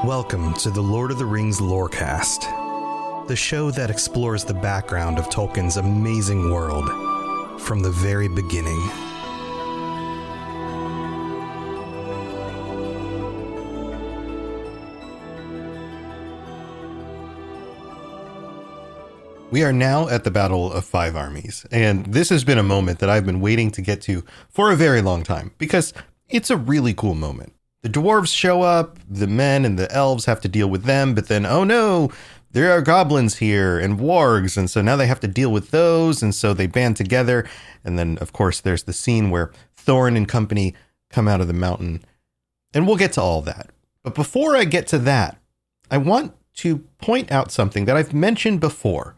Welcome to the Lord of the Rings Lorecast, the show that explores the background of Tolkien's amazing world from the very beginning. We are now at the Battle of Five Armies, and this has been a moment that I've been waiting to get to for a very long time, because it's a really cool moment. The dwarves show up, the men and the elves have to deal with them, but then, oh no, there are goblins here and wargs, and so now they have to deal with those, and so they band together, and then, of course, there's the scene where Thorin and company come out of the mountain, and we'll get to all that. But before I get to that, I want to point out something that I've mentioned before,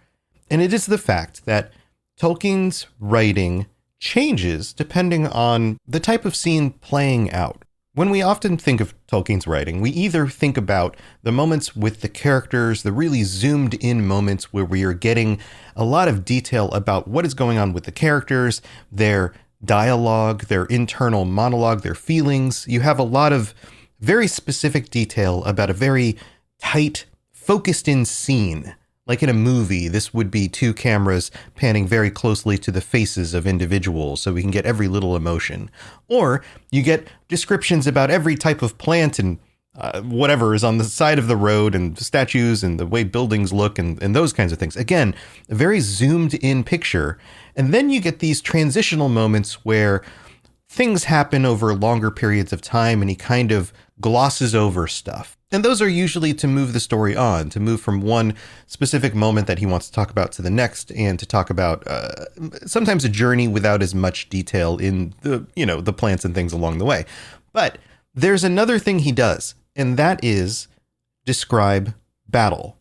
and it is the fact that Tolkien's writing changes depending on the type of scene playing out. When we often think of Tolkien's writing, we either think about the moments with the characters, the really zoomed in moments where we are getting a lot of detail about what is going on with the characters, their dialogue, their internal monologue, their feelings. You have a lot of very specific detail about a very tight, focused in scene. Like in a movie, this would be two cameras panning very closely to the faces of individuals so we can get every little emotion. Or you get descriptions about every type of plant and whatever is on the side of the road and statues and the way buildings look and those kinds of things. Again, a very zoomed in picture. And then you get these transitional moments where things happen over longer periods of time and he kind of glosses over stuff. And those are usually to move the story on, to move from one specific moment that he wants to talk about to the next, and to talk about sometimes a journey without as much detail in the plants and things along the way. But there's another thing he does, and that is describe battle.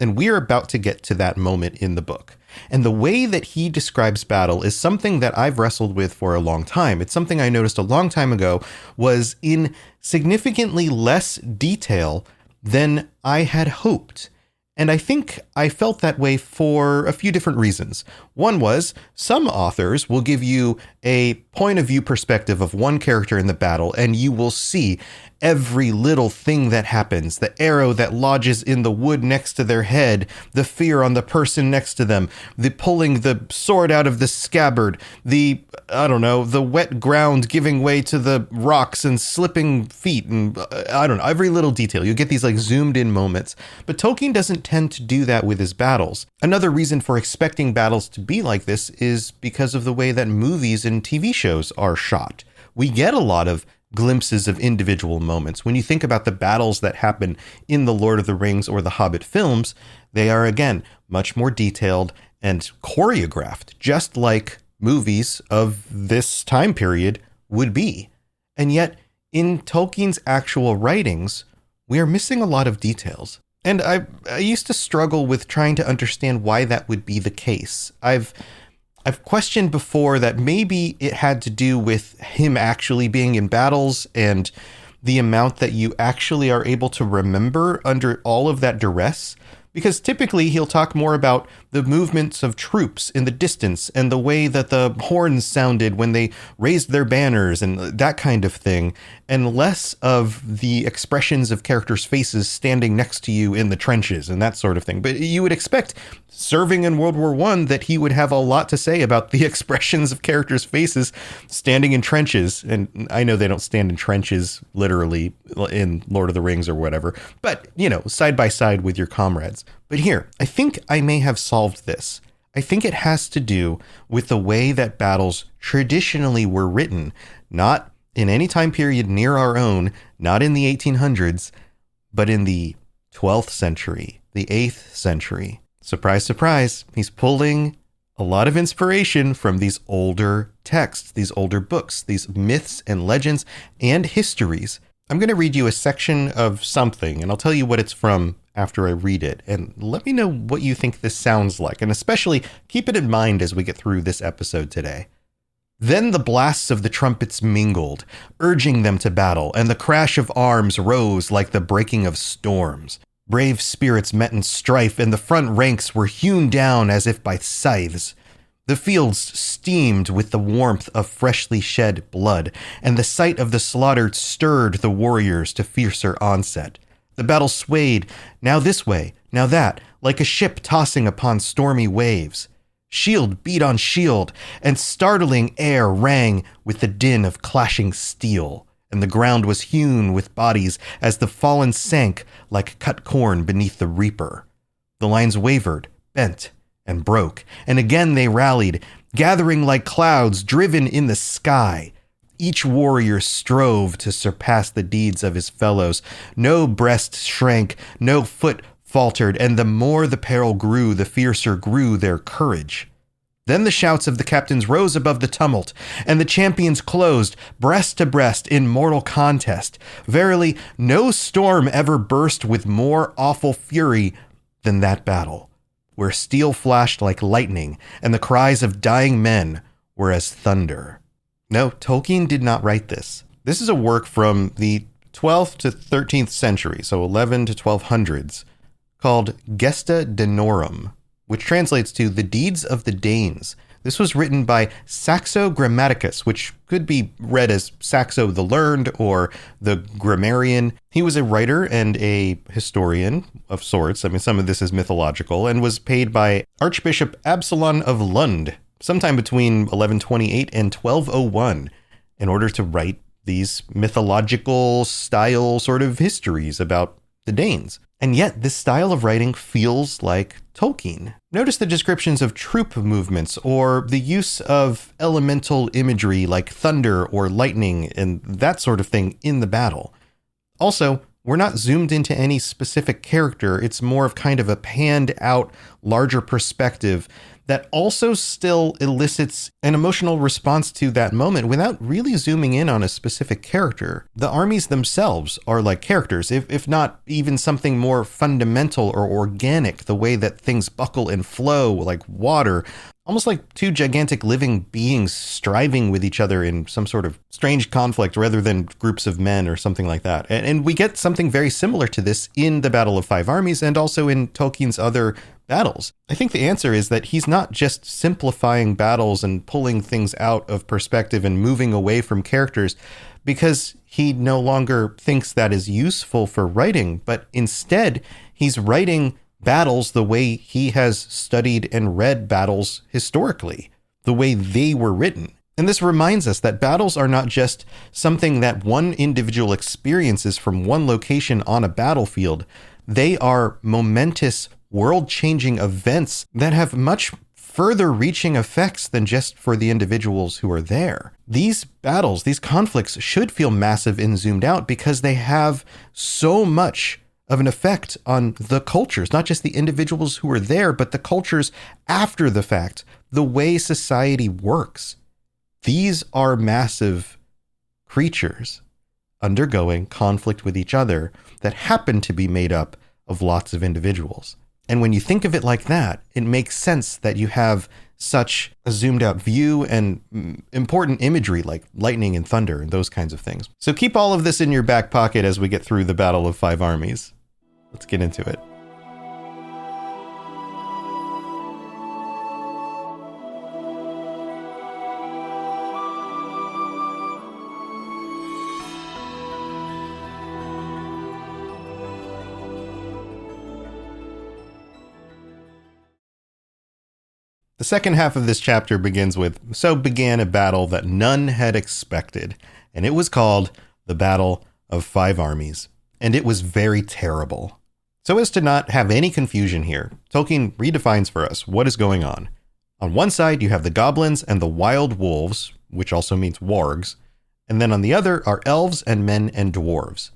And we're about to get to that moment in the book. And the way that he describes battle is something that I've wrestled with for a long time. It's something I noticed a long time ago was in significantly less detail than I had hoped. And I think I felt that way for a few different reasons. One was some authors will give you a point of view perspective of one character in the battle, and you will see every little thing that happens, the arrow that lodges in the wood next to their head, the fear on the person next to them, the pulling the sword out of the scabbard, the wet ground giving way to the rocks and slipping feet, and every little detail. You get these like zoomed in moments. But Tolkien doesn't tend to do that with his battles. Another reason for expecting battles to be like this is because of the way that movies and TV shows are shot. We get a lot of glimpses of individual moments. When you think about the battles that happen in the Lord of the Rings or the Hobbit films, they are, again, much more detailed and choreographed, just like movies of this time period would be. And yet, in Tolkien's actual writings, we are missing a lot of details. And I used to struggle with trying to understand why that would be the case. I've questioned before that maybe it had to do with him actually being in battles and the amount that you actually are able to remember under all of that duress. Because typically he'll talk more about the movements of troops in the distance and the way that the horns sounded when they raised their banners and that kind of thing, and less of the expressions of characters' faces standing next to you in the trenches and that sort of thing. But you would expect, serving in World War I, that he would have a lot to say about the expressions of characters' faces standing in trenches. And I know they don't stand in trenches literally in Lord of the Rings or whatever, but, side by side with your comrades. But here, I think I may have solved this. I think it has to do with the way that battles traditionally were written, not in any time period near our own, not in the 1800s, but in the 12th century, the 8th century. Surprise, surprise, he's pulling a lot of inspiration from these older texts, these older books, these myths and legends and histories. I'm going to read you a section of something, and I'll tell you what it's from after I read it, and let me know what you think this sounds like, and especially keep it in mind as we get through this episode today. Then the blasts of the trumpets mingled, urging them to battle, and the crash of arms rose like the breaking of storms. Brave spirits met in strife, and the front ranks were hewn down as if by scythes. The fields steamed with the warmth of freshly shed blood, and the sight of the slaughtered stirred the warriors to fiercer onset. The battle swayed, now this way, now that, like a ship tossing upon stormy waves. Shield beat on shield, and startling air rang with the din of clashing steel, and the ground was hewn with bodies as the fallen sank like cut corn beneath the reaper. The lines wavered, bent, and broke, and again they rallied, gathering like clouds driven in the sky. Each warrior strove to surpass the deeds of his fellows. No breast shrank, no foot faltered, and the more the peril grew, the fiercer grew their courage. Then the shouts of the captains rose above the tumult, and the champions closed, breast to breast, in mortal contest. Verily, no storm ever burst with more awful fury than that battle, where steel flashed like lightning, and the cries of dying men were as thunder. No, Tolkien did not write this. This is a work from the 12th to 13th century, so 11 to 1200s, called Gesta Danorum, which translates to The Deeds of the Danes. This was written by Saxo Grammaticus, which could be read as Saxo the Learned or the Grammarian. He was a writer and a historian of sorts. I mean, some of this is mythological, and was paid by Archbishop Absalon of Lund sometime between 1128 and 1201 in order to write these mythological style sort of histories about the Danes. And yet this style of writing feels like Tolkien. Notice the descriptions of troop movements or the use of elemental imagery like thunder or lightning and that sort of thing in the battle. Also, we're not zoomed into any specific character. It's more of kind of a panned out, larger perspective that also still elicits an emotional response to that moment without really zooming in on a specific character. The armies themselves are like characters, if not even something more fundamental or organic, the way that things buckle and flow like water, almost like two gigantic living beings striving with each other in some sort of strange conflict rather than groups of men or something like that. And we get something very similar to this in the Battle of Five Armies and also in Tolkien's other battles. I think the answer is that he's not just simplifying battles and pulling things out of perspective and moving away from characters because he no longer thinks that is useful for writing, but instead he's writing battles the way he has studied and read battles historically, the way they were written. And this reminds us that battles are not just something that one individual experiences from one location on a battlefield. They are momentous, world-changing events that have much further reaching effects than just for the individuals who are there. These battles, these conflicts should feel massive and zoomed out because they have so much of an effect on the cultures, not just the individuals who are there, but the cultures after the fact, the way society works. These are massive creatures undergoing conflict with each other that happen to be made up of lots of individuals. And when you think of it like that, it makes sense that you have such a zoomed out view and important imagery like lightning and thunder and those kinds of things. So keep all of this in your back pocket as we get through the Battle of Five Armies. Let's get into it. The second half of this chapter begins with, "So began a battle that none had expected, and it was called the Battle of Five Armies, and it was very terrible." So as to not have any confusion here, Tolkien redefines for us what is going on. On one side, you have the goblins and the wild wolves, which also means wargs, and then on the other are elves and men and dwarves.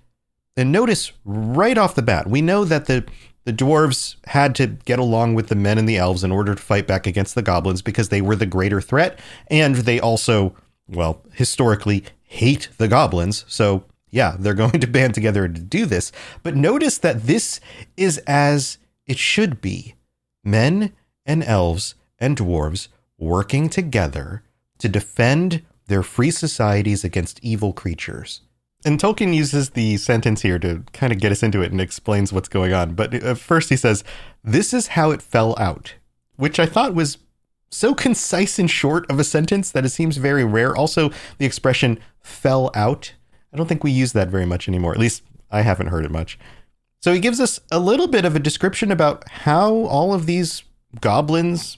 And notice right off the bat, we know that the dwarves had to get along with the men and the elves in order to fight back against the goblins because they were the greater threat. And they also, well, historically hate the goblins. So yeah, they're going to band together to do this. But notice that this is as it should be. Men and elves and dwarves working together to defend their free societies against evil creatures. And Tolkien uses the sentence here to kind of get us into it and explains what's going on. But first he says, "This is how it fell out," which I thought was so concise and short of a sentence that it seems very rare. Also, the expression "fell out," I don't think we use that very much anymore. At least I haven't heard it much. So he gives us a little bit of a description about how all of these goblins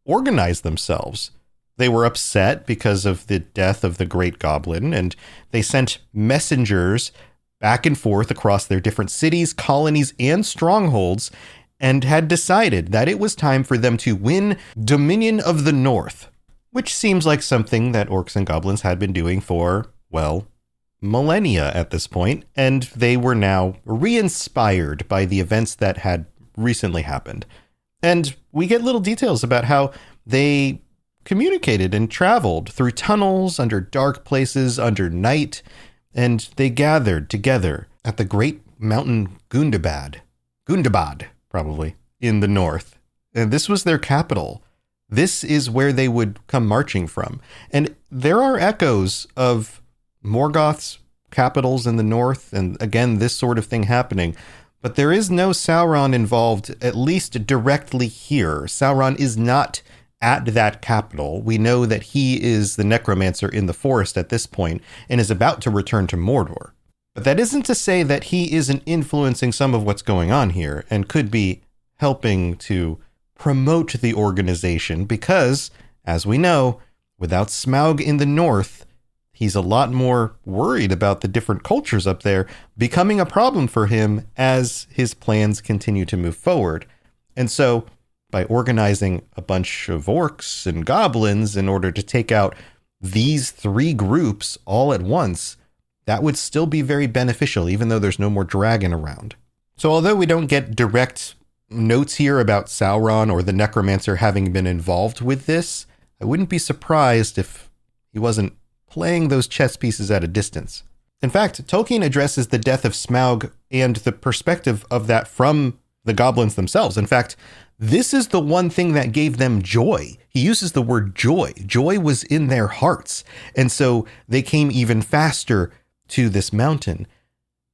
organized themselves. They were upset because of the death of the great goblin, and they sent messengers back and forth across their different cities, colonies, and strongholds, and had decided that it was time for them to win Dominion of the North, which seems like something that orcs and goblins had been doing for, well, millennia at this point, and they were now re-inspired by the events that had recently happened. And we get little details about how they communicated and traveled through tunnels, under dark places, under night, and they gathered together at the great mountain Gundabad, probably, in the north. And this was their capital. This is where they would come marching from. And there are echoes of Morgoth's capitals in the north, and again, this sort of thing happening. But there is no Sauron involved, at least directly here. Sauron is not at that capital. We know that he is the necromancer in the forest at this point and is about to return to Mordor. But that isn't to say that he isn't influencing some of what's going on here and could be helping to promote the organization because, as we know, without Smaug in the north, he's a lot more worried about the different cultures up there becoming a problem for him as his plans continue to move forward. And so, by organizing a bunch of orcs and goblins in order to take out these three groups all at once, that would still be very beneficial, even though there's no more dragon around. So although we don't get direct notes here about Sauron or the necromancer having been involved with this, I wouldn't be surprised if he wasn't playing those chess pieces at a distance. In fact, Tolkien addresses the death of Smaug and the perspective of that from the goblins themselves. In fact, this is the one thing that gave them joy. He uses the word joy. Joy was in their hearts. And so they came even faster to this mountain.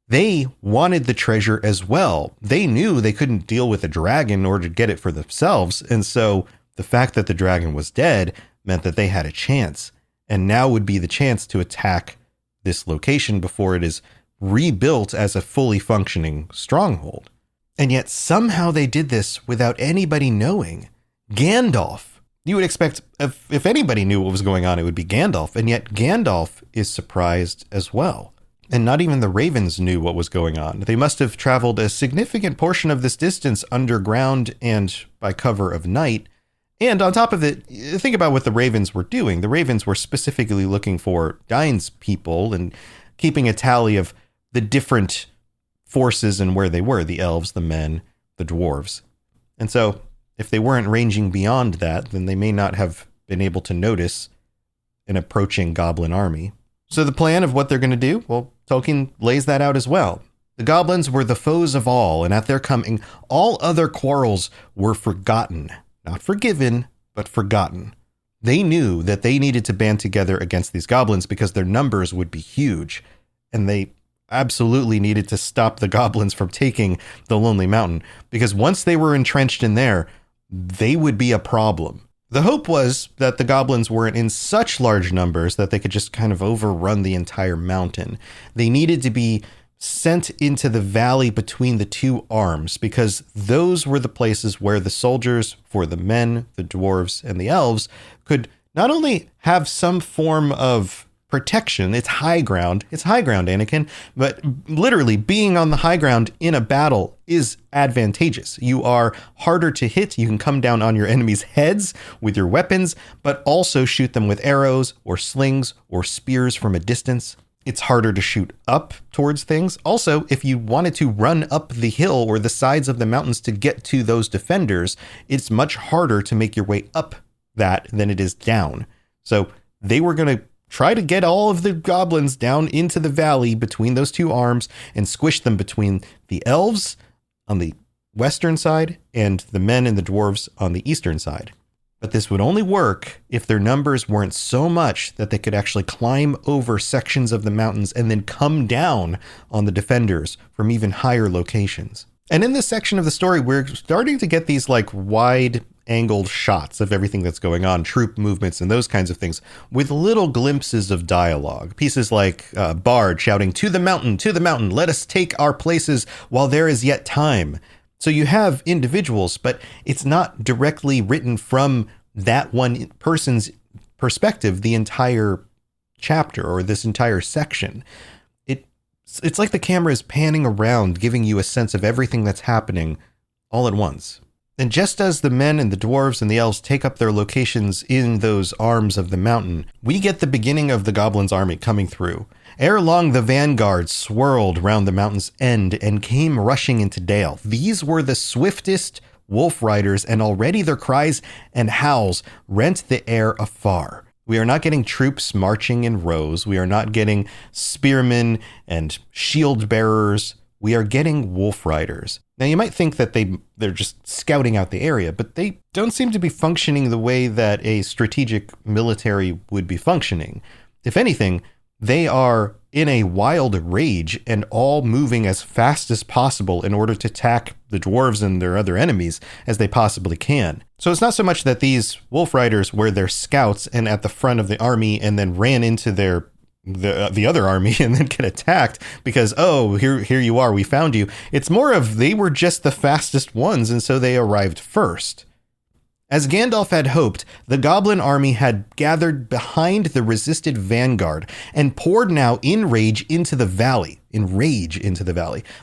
They wanted the treasure as well. They knew they couldn't deal with a dragon in order to get it for themselves. And so the fact that the dragon was dead meant that they had a chance. And now would be the chance to attack this location before it is rebuilt as a fully functioning stronghold. And yet somehow they did this without anybody knowing. Gandalf. You would expect if anybody knew what was going on, it would be Gandalf. And yet Gandalf is surprised as well. And not even the ravens knew what was going on. They must have traveled a significant portion of this distance underground and by cover of night. And on top of it, think about what the ravens were doing. The ravens were specifically looking for Dain's people and keeping a tally of the different forces and where they were, the elves, the men, the dwarves. And so if they weren't ranging beyond that, then they may not have been able to notice an approaching goblin army. So the plan of what they're going to do, well, Tolkien lays that out as well. The goblins were the foes of all, and at their coming, all other quarrels were forgotten. Not forgiven, but forgotten. They knew that they needed to band together against these goblins because their numbers would be huge, and they absolutely needed to stop the goblins from taking the Lonely Mountain, because once they were entrenched in there, they would be a problem. The hope was that the goblins weren't in such large numbers that they could just kind of overrun the entire mountain. They needed to be sent into the valley between the two arms, because those were the places where the soldiers for the men, the dwarves, and the elves could not only have some form of protection. It's high ground, Anakin, but literally being on the high ground in a battle is advantageous. You are harder to hit. You can come down on your enemies' heads with your weapons, but also shoot them with arrows or slings or spears from a distance. It's harder to shoot up towards things. Also, if you wanted to run up the hill or the sides of the mountains to get to those defenders, it's much harder to make your way up that than it is down. So they were going to try to get all of the goblins down into the valley between those two arms and squish them between the elves on the western side and the men and the dwarves on the eastern side. But this would only work if their numbers weren't so much that they could actually climb over sections of the mountains and then come down on the defenders from even higher locations. And in this section of the story, we're starting to get these like wide angled shots of everything that's going on, troop movements and those kinds of things, with little glimpses of dialogue. Pieces like Bard shouting, to the mountain, let us take our places while there is yet time." So you have individuals, but it's not directly written from that one person's perspective, the entire chapter or this entire section. It's like the camera is panning around, giving you a sense of everything that's happening all at once. And just as the men and the dwarves and the elves take up their locations in those arms of the mountain, we get the beginning of the goblins' army coming through. Ere long, the vanguard swirled round the mountain's end and came rushing into Dale. These were the swiftest wolf riders, and already their cries and howls rent the air afar. We are not getting troops marching in rows. We are not getting spearmen and shield bearers. We are getting wolf riders. Now, you might think that they're just scouting out the area, but they don't seem to be functioning the way that a strategic military would be functioning. If anything, they are in a wild rage and all moving as fast as possible in order to attack the dwarves and their other enemies as they possibly can. So it's not so much that these wolf riders were their scouts and at the front of the army and then ran into the other army and then get attacked because, oh, here you are, we found you. It's more of they were just the fastest ones, and so they arrived first. As Gandalf had hoped, the goblin army had gathered behind the resisted vanguard and poured now in rage into the valley,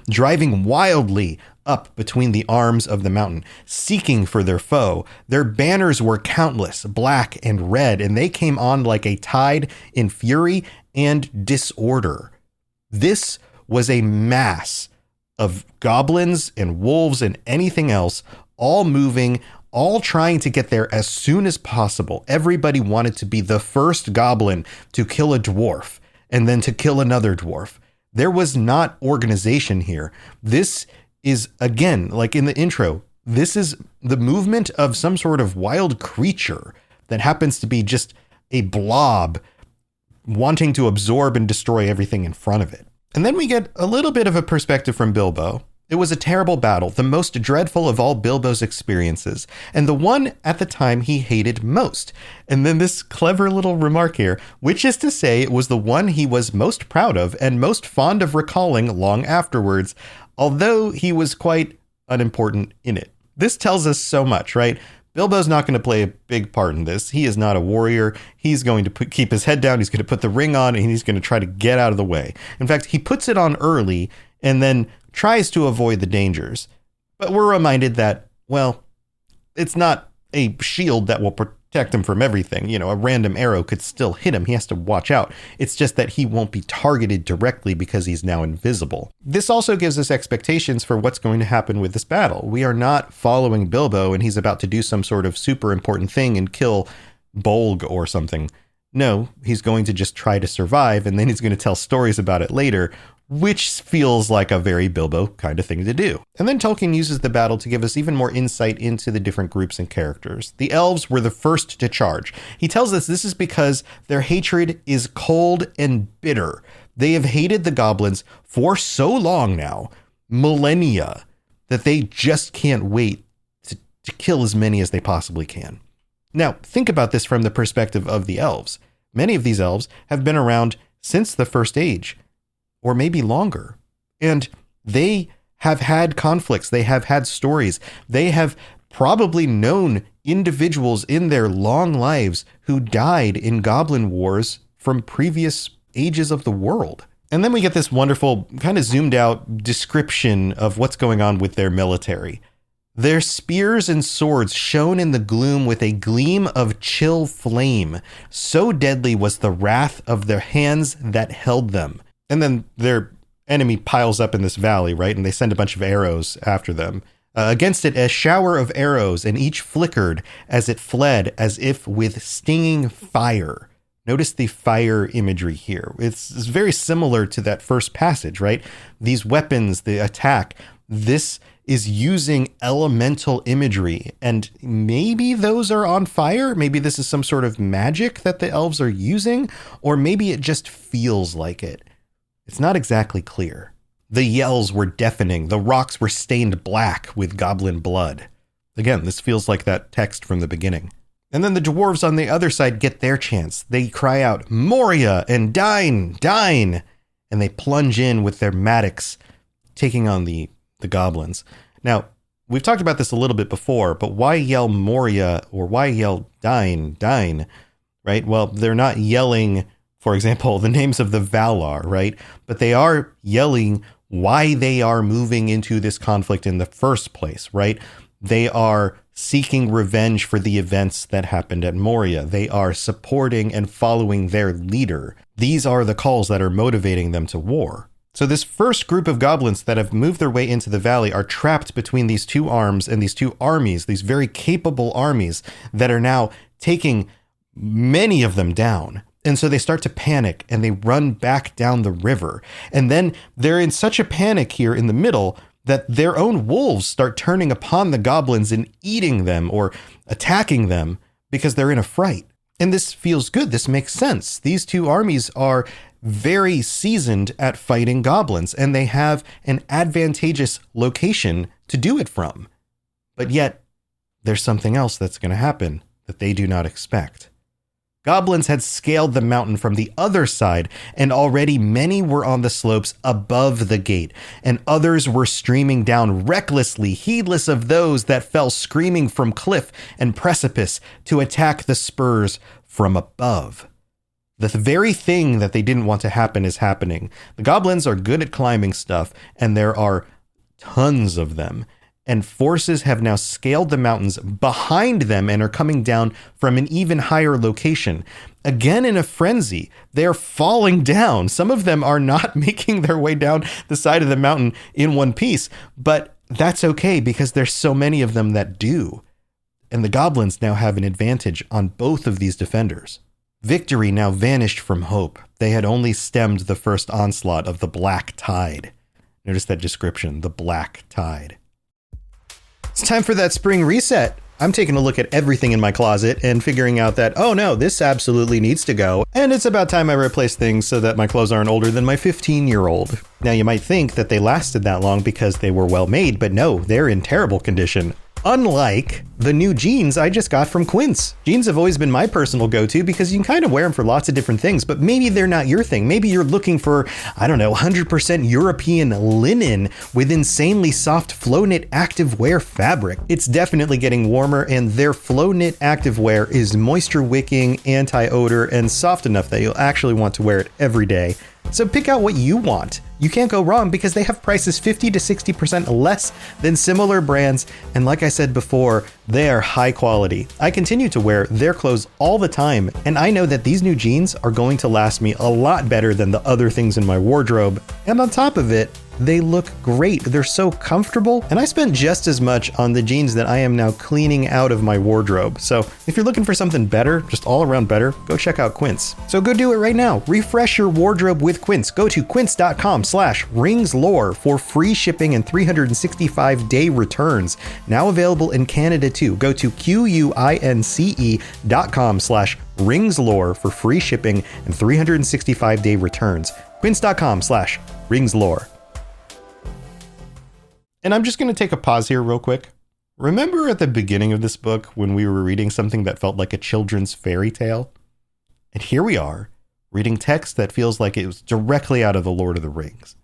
driving wildly up between the arms of the mountain, seeking for their foe. Their banners were countless, black and red, and they came on like a tide in fury and disorder. This was a mass of goblins and wolves and anything else, all moving, all trying to get there as soon as possible. Everybody wanted to be the first goblin to kill a dwarf and then to kill another dwarf. There was not organization here. This is, again, like in the intro, this is the movement of some sort of wild creature that happens to be just a blob wanting to absorb and destroy everything in front of it. And then we get a little bit of a perspective from Bilbo. It was a terrible battle, the most dreadful of all Bilbo's experiences, and the one at the time he hated most. And then this clever little remark here, which is to say it was the one he was most proud of and most fond of recalling long afterwards, although he was quite unimportant in it. This tells us so much, right? Bilbo's not going to play a big part in this. He is not a warrior. He's going to keep his head down. He's going to put the ring on, and he's going to try to get out of the way. In fact, he puts it on early and then tries to avoid the dangers. But we're reminded that, well, it's not a shield that will protect him from everything. You know, a random arrow could still hit him. He has to watch out. It's just that he won't be targeted directly because he's now invisible. This also gives us expectations for what's going to happen with this battle. We are not following Bilbo and he's about to do some sort of super important thing and kill Bolg or something. No, he's going to just try to survive, and then he's going to tell stories about it later, which feels like a very Bilbo kind of thing to do. And then Tolkien uses the battle to give us even more insight into the different groups and characters. The elves were the first to charge. He tells us this is because their hatred is cold and bitter. They have hated the goblins for so long now, millennia, that they just can't wait to kill as many as they possibly can. Now, think about this from the perspective of the elves. Many of these elves have been around since the First Age, or maybe longer. And they have had conflicts. They have had stories. They have probably known individuals in their long lives who died in goblin wars from previous ages of the world. And then we get this wonderful kind of zoomed out description of what's going on with their military. Their spears and swords shone in the gloom with a gleam of chill flame. So deadly was the wrath of their hands that held them. And then their enemy piles up in this valley, right? And they send a bunch of arrows after them. Against it, a shower of arrows, and each flickered as it fled, as if with stinging fire. Notice the fire imagery here. It's very similar to that first passage, right? These weapons, the attack, this is using elemental imagery, and maybe those are on fire. Maybe this is some sort of magic that the elves are using, or maybe it just feels like it. It's not exactly clear. The yells were deafening. The rocks were stained black with goblin blood. Again, this feels like that text from the beginning. And then the dwarves on the other side get their chance. They cry out, Moria and Dine, Dine! And they plunge in with their mattocks, taking on the goblins. Now, we've talked about this a little bit before, but why yell Moria or why yell Dine, Dine, right? Well, they're not yelling, for example, the names of the Valar, right? But they are yelling why they are moving into this conflict in the first place, right? They are seeking revenge for the events that happened at Moria. They are supporting and following their leader. These are the calls that are motivating them to war. So this first group of goblins that have moved their way into the valley are trapped between these two arms and these two armies, these very capable armies that are now taking many of them down. And so they start to panic and they run back down the river. And then they're in such a panic here in the middle that their own wolves start turning upon the goblins and eating them or attacking them because they're in a fright. And this feels good. This makes sense. These two armies are very seasoned at fighting goblins, and they have an advantageous location to do it from. But yet, there's something else that's going to happen that they do not expect. Goblins had scaled the mountain from the other side, and already many were on the slopes above the gate, and others were streaming down recklessly, heedless of those that fell screaming from cliff and precipice to attack the spurs from above. The very thing that they didn't want to happen is happening. The goblins are good at climbing stuff, and there are tons of them. And forces have now scaled the mountains behind them and are coming down from an even higher location. Again, in a frenzy, they're falling down. Some of them are not making their way down the side of the mountain in one piece, but that's okay because there's so many of them that do. And the goblins now have an advantage on both of these defenders. Victory now vanished from hope. They had only stemmed the first onslaught of the Black Tide. Notice that description, the Black Tide. It's time for that spring reset. I'm taking a look at everything in my closet and figuring out that, oh no, this absolutely needs to go. And it's about time I replace things so that my clothes aren't older than my 15-year-old. Now you might think that they lasted that long because they were well made, but no, they're in terrible condition. Unlike the new jeans I just got from Quince. Jeans have always been my personal go-to because you can kind of wear them for lots of different things, but maybe they're not your thing. Maybe you're looking for, 100% European linen with insanely soft flow knit activewear fabric. It's definitely getting warmer, and their flow knit activewear is moisture wicking, anti-odor, and soft enough that you'll actually want to wear it every day. So pick out what you want. You can't go wrong because they have prices 50 to 60% less than similar brands. And like I said before, they are high quality. I continue to wear their clothes all the time, and I know that these new jeans are going to last me a lot better than the other things in my wardrobe. And on top of it, they look great. They're so comfortable. And I spent just as much on the jeans that I am now cleaning out of my wardrobe. So if you're looking for something better, just all around better, go check out Quince. So go do it right now. Refresh your wardrobe with Quince. Go to quince.com/ringslore for free shipping and 365-day returns. Now available in Canada too. Go to quince.com/ringslore for free shipping and 365-day returns. Quince.com/ringslore. And I'm just going to take a pause here real quick. Remember at the beginning of this book when we were reading something that felt like a children's fairy tale? And here we are, reading text that feels like it was directly out of The Lord of the Rings.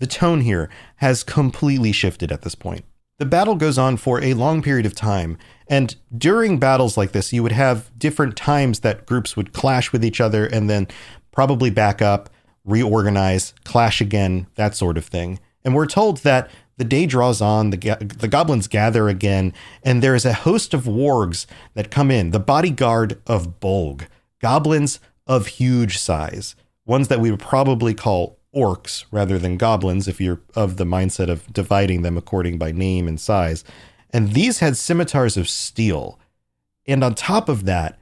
The tone here has completely shifted at this point. The battle goes on for a long period of time, and during battles like this, you would have different times that groups would clash with each other and then probably back up, reorganize, clash again, that sort of thing. And we're told that the day draws on, the goblins gather again, and there is a host of wargs that come in, the bodyguard of Bolg, goblins of huge size, ones that we would probably call orcs rather than goblins if you're of the mindset of dividing them according by name and size. And these had scimitars of steel. And on top of that,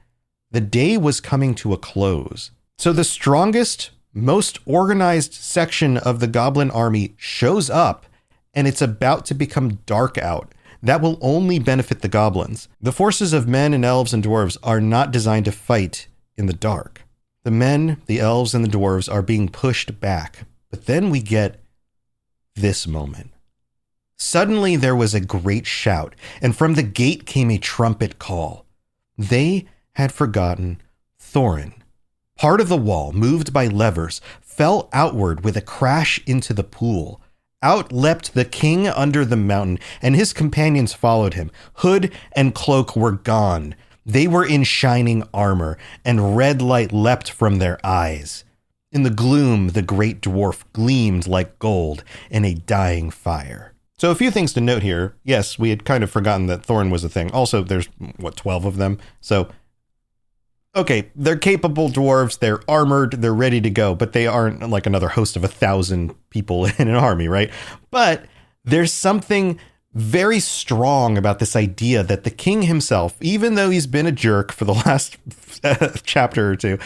the day was coming to a close. So the strongest, most organized section of the goblin army shows up, and it's about to become dark out. That will only benefit the goblins. The forces of men and elves and dwarves are not designed to fight in the dark. The men, the elves, and the dwarves are being pushed back. But then we get this moment. Suddenly there was a great shout, and from the gate came a trumpet call. They had forgotten Thorin. Part of the wall, moved by levers, fell outward with a crash into the pool. Out leapt the king under the mountain, and his companions followed him. Hood and cloak were gone. They were in shining armor, and red light leapt from their eyes. In the gloom, the great dwarf gleamed like gold in a dying fire. So a few things to note here. Yes, we had kind of forgotten that Thorin was a thing. Also, there's, 12 of them? So, okay, they're capable dwarves, they're armored, they're ready to go, but they aren't like another host of 1,000 people in an army, right? But there's something very strong about this idea that the king himself, even though he's been a jerk for the last chapter or two,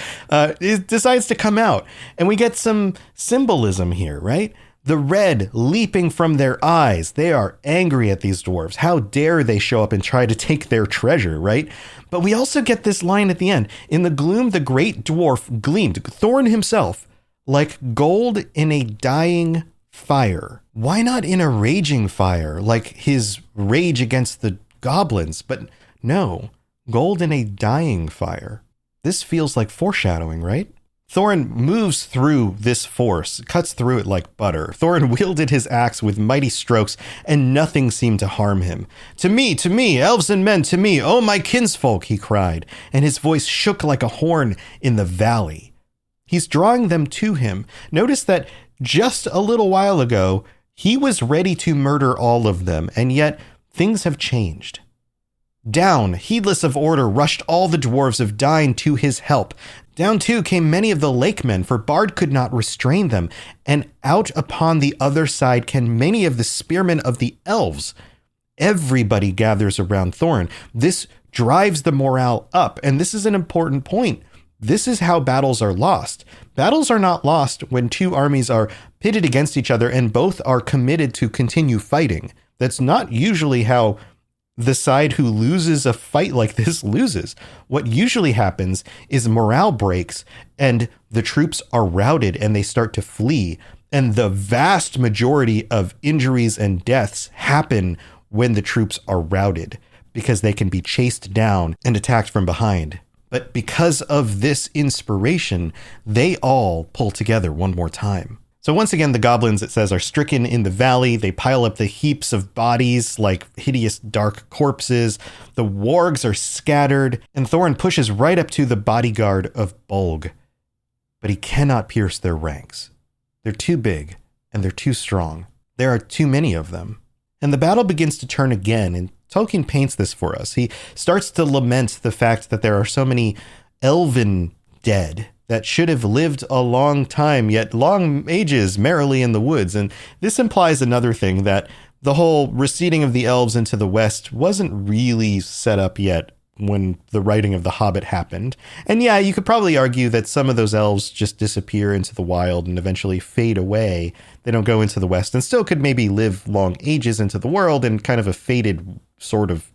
decides to come out. And we get some symbolism here, right? The red leaping from their eyes. They are angry at these dwarves. How dare they show up and try to take their treasure, right? But we also get this line at the end. In the gloom, the great dwarf gleamed, Thorin himself, like gold in a dying fire. Why not in a raging fire, like his rage against the goblins? But no, gold in a dying fire. This feels like foreshadowing, right? Thorin moves through this force, cuts through it like butter. Thorin wielded his axe with mighty strokes, and nothing seemed to harm him. To me, elves and men, to me, oh my kinsfolk, he cried, and his voice shook like a horn in the valley. He's drawing them to him. Notice that just a little while ago, he was ready to murder all of them, and yet things have changed. Down, heedless of order, rushed all the dwarves of Dine to his help. Down too came many of the lakemen, for Bard could not restrain them, and out upon the other side came many of the spearmen of the elves. Everybody gathers around Thorin. This drives the morale up, and this is an important point. This is how battles are lost. Battles are not lost when two armies are pitted against each other and both are committed to continue fighting. That's not usually how the side who loses a fight like this loses. What usually happens is morale breaks and the troops are routed and they start to flee. And the vast majority of injuries and deaths happen when the troops are routed because they can be chased down and attacked from behind. But because of this inspiration, they all pull together one more time. So once again, the goblins, it says, are stricken in the valley. They pile up the heaps of bodies like hideous dark corpses. The wargs are scattered, and Thorin pushes right up to the bodyguard of Bolg. But he cannot pierce their ranks. They're too big, and they're too strong. There are too many of them. And the battle begins to turn again, and Tolkien paints this for us. He starts to lament the fact that there are so many elven dead that should have lived a long time, yet long ages merrily in the woods. And this implies another thing, that the whole receding of the elves into the west wasn't really set up yet when the writing of The Hobbit happened. And yeah, you could probably argue that some of those elves just disappear into the wild and eventually fade away. They don't go into the west and still could maybe live long ages into the world in kind of a faded sort of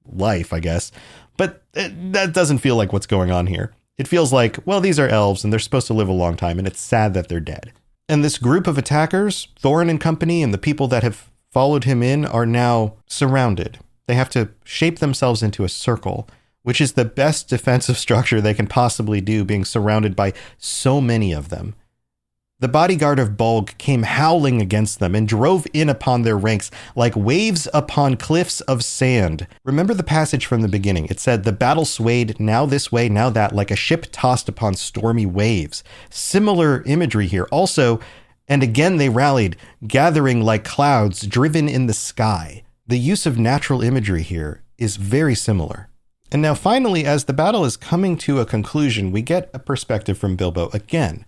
life, I guess. But that doesn't feel like what's going on here. It feels like, well, these are elves and they're supposed to live a long time, and it's sad that they're dead. And this group of attackers, Thorin and company, and the people that have followed him in are now surrounded. They have to shape themselves into a circle, which is the best defensive structure they can possibly do, being surrounded by so many of them. The bodyguard of Bolg came howling against them and drove in upon their ranks like waves upon cliffs of sand. Remember the passage from the beginning. It said, the battle swayed now this way, now that, like a ship tossed upon stormy waves. Similar imagery here. Also, and again they rallied, gathering like clouds driven in the sky. The use of natural imagery here is very similar. And now finally, as the battle is coming to a conclusion, we get a perspective from Bilbo again.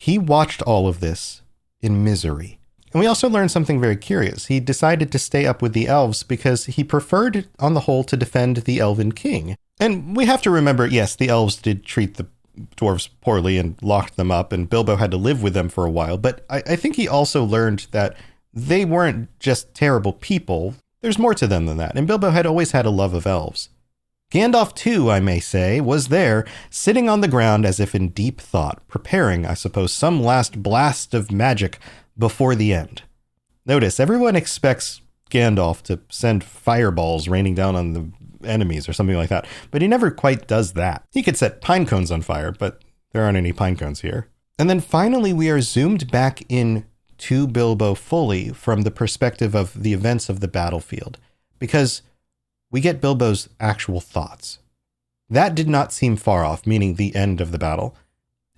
He watched all of this in misery. And we also learned something very curious. He decided to stay up with the elves because he preferred, on the whole, to defend the elven king. And we have to remember, yes, the elves did treat the dwarves poorly and locked them up, and Bilbo had to live with them for a while. But I think he also learned that they weren't just terrible people. There's more to them than that. And Bilbo had always had a love of elves. Gandalf, too, I may say, was there, sitting on the ground as if in deep thought, preparing, I suppose, some last blast of magic before the end. Notice, everyone expects Gandalf to send fireballs raining down on the enemies or something like that, but he never quite does that. He could set pine cones on fire, but there aren't any pine cones here. And then finally, we are zoomed back in to Bilbo fully from the perspective of the events of the battlefield, because we get Bilbo's actual thoughts. That did not seem far off, meaning the end of the battle.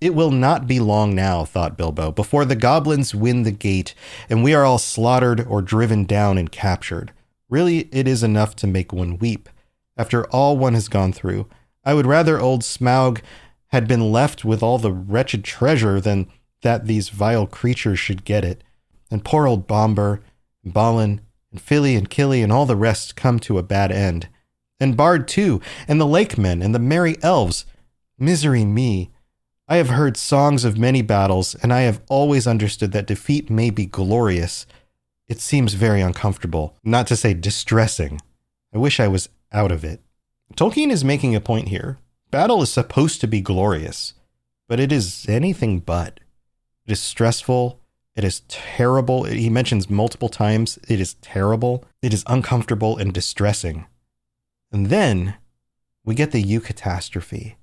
It will not be long now, thought Bilbo, before the goblins win the gate and we are all slaughtered or driven down and captured. Really, it is enough to make one weep. After all one has gone through, I would rather old Smaug had been left with all the wretched treasure than that these vile creatures should get it. And poor old Bombur, and Balin, and Fili and Kili and all the rest come to a bad end. And Bard too, and the lake men, and the merry elves. Misery me. I have heard songs of many battles, and I have always understood that defeat may be glorious. It seems very uncomfortable, not to say distressing. I wish I was out of it. Tolkien is making a point here. Battle is supposed to be glorious, but it is anything but. It is stressful. It is terrible. He mentions multiple times it is terrible. It is uncomfortable and distressing. And then we get the eucatastrophe.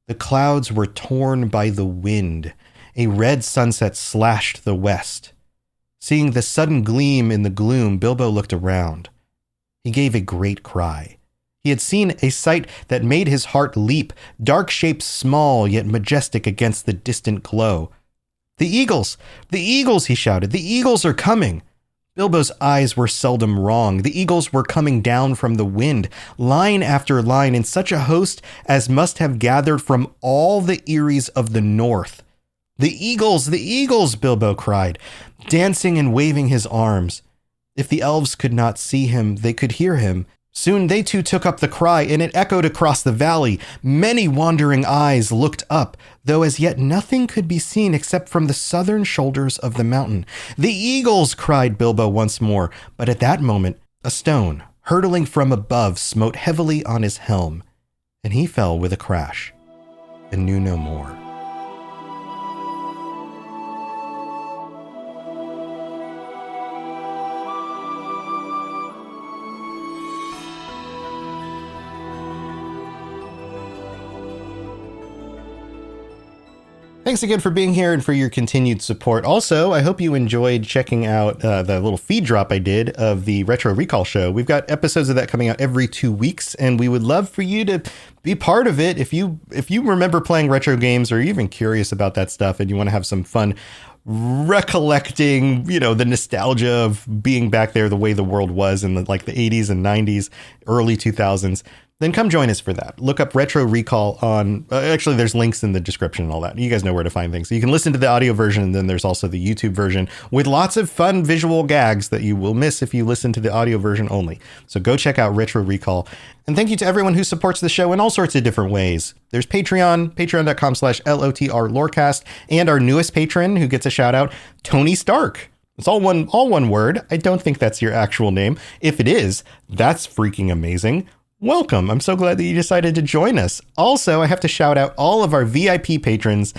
The clouds were torn by the wind. A red sunset slashed the west. Seeing the sudden gleam in the gloom, Bilbo looked around. He gave a great cry. He had seen a sight that made his heart leap, dark shapes small yet majestic against the distant glow. The eagles! The eagles, he shouted. The eagles are coming! Bilbo's eyes were seldom wrong. The eagles were coming down from the wind, line after line, in such a host as must have gathered from all the eyries of the north. The eagles, Bilbo cried, dancing and waving his arms. If the elves could not see him, they could hear him. Soon they too took up the cry, and it echoed across the valley. Many wandering eyes looked up, though as yet nothing could be seen except from the southern shoulders of the mountain. The eagles, cried Bilbo once more, but at that moment a stone, hurtling from above, smote heavily on his helm, and he fell with a crash, and knew no more. Thanks again for being here and for your continued support. Also, I hope you enjoyed checking out the little feed drop I did of the Retro Recall show. We've got episodes of that coming out every 2 weeks, and we would love for you to be part of it. If you remember playing retro games or you're even curious about that stuff and you want to have some fun recollecting, the nostalgia of being back there the way the world was in the 80s and 90s, early 2000s, then come join us for that. Look up Retro Recall on, actually there's links in the description and all that. You guys know where to find things. So you can listen to the audio version, and then there's also the YouTube version with lots of fun visual gags that you will miss if you listen to the audio version only. So go check out Retro Recall. And thank you to everyone who supports the show in all sorts of different ways. There's Patreon, patreon.com/LOTR Lorecast, and our newest patron who gets a shout out, Tony Stark. It's all one word. I don't think that's your actual name. If it is, that's freaking amazing. Welcome. I'm so glad that you decided to join us. Also, I have to shout out all of our VIP patrons.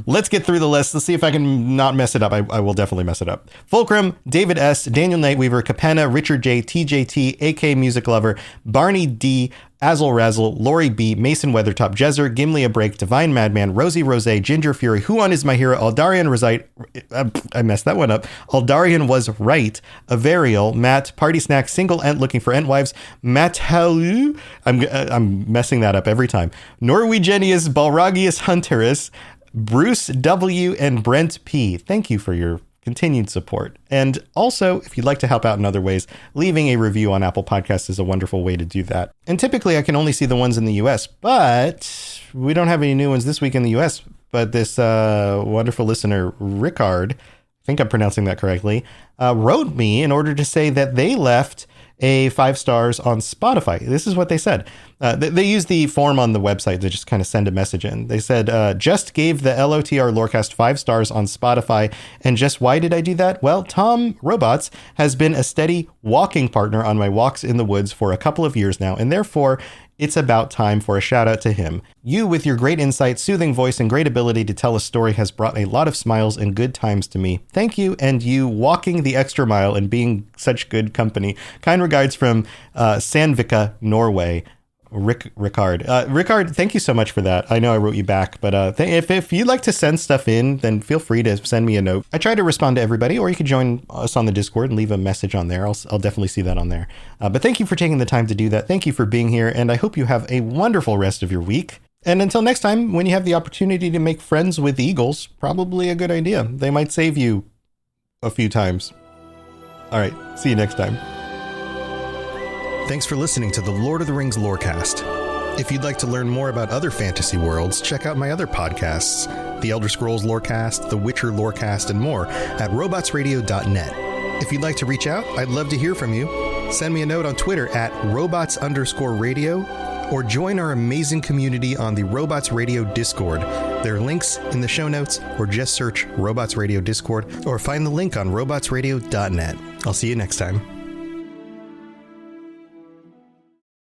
Let's get through the list. Let's see if I can not mess it up. I will definitely mess it up. Fulcrum, David S., Daniel Nightweaver, Capenna, Richard J., TJT, AK Music Lover, Barney D., Azzle Razzle, Lori B., Mason Weathertop, Jezer, Gimli a Break, Divine Madman, Rosie Rose, Ginger Fury, Huon is my hero, Aldarian Resite, I messed that one up, Aldarian was right, Averial, Matt, Party Snack, Single Ent Looking for Entwives, Matt Halu, I'm messing that up every time, Norwegianius, Balragius Hunterus, Bruce W., and Brent P. Thank you for your continued support. And also, if you'd like to help out in other ways, leaving a review on Apple Podcasts is a wonderful way to do that. And typically I can only see the ones in the US, but we don't have any new ones this week in the US. But this wonderful listener, Rickard, I think I'm pronouncing that correctly, wrote me in order to say that they left a 5 stars on Spotify. This is what they said. They used the form on the website to just kind of send a message in. They said, just gave the LOTR Lorecast 5 stars on Spotify. And just why did I do that? Well, Tom Robots has been a steady walking partner on my walks in the woods for a couple of years now, and therefore it's about time for a shout out to him. You, with your great insight, soothing voice, and great ability to tell a story, has brought a lot of smiles and good times to me. Thank you, and you walking the extra mile and being such good company. Kind regards from Sandvika, Norway. Ricard, thank you so much for that. I know I wrote you back, but if you'd like to send stuff in, then feel free to send me a note. I try to respond to everybody, or you could join us on the Discord and leave a message on there. I'll definitely see that on there. But thank you for taking the time to do that. Thank you for being here, and I hope you have a wonderful rest of your week. And until next time, when you have the opportunity to make friends with eagles, probably a good idea. They might save you a few times. All right, see you next time. Thanks for listening to the Lord of the Rings Lorecast. If you'd like to learn more about other fantasy worlds, check out my other podcasts, The Elder Scrolls Lorecast, The Witcher Lorecast, and more at robotsradio.net. If you'd like to reach out, I'd love to hear from you. Send me a note on Twitter at robots_radio, or join our amazing community on the Robots Radio Discord. There are links in the show notes, or just search Robots Radio Discord, or find the link on robotsradio.net. I'll see you next time.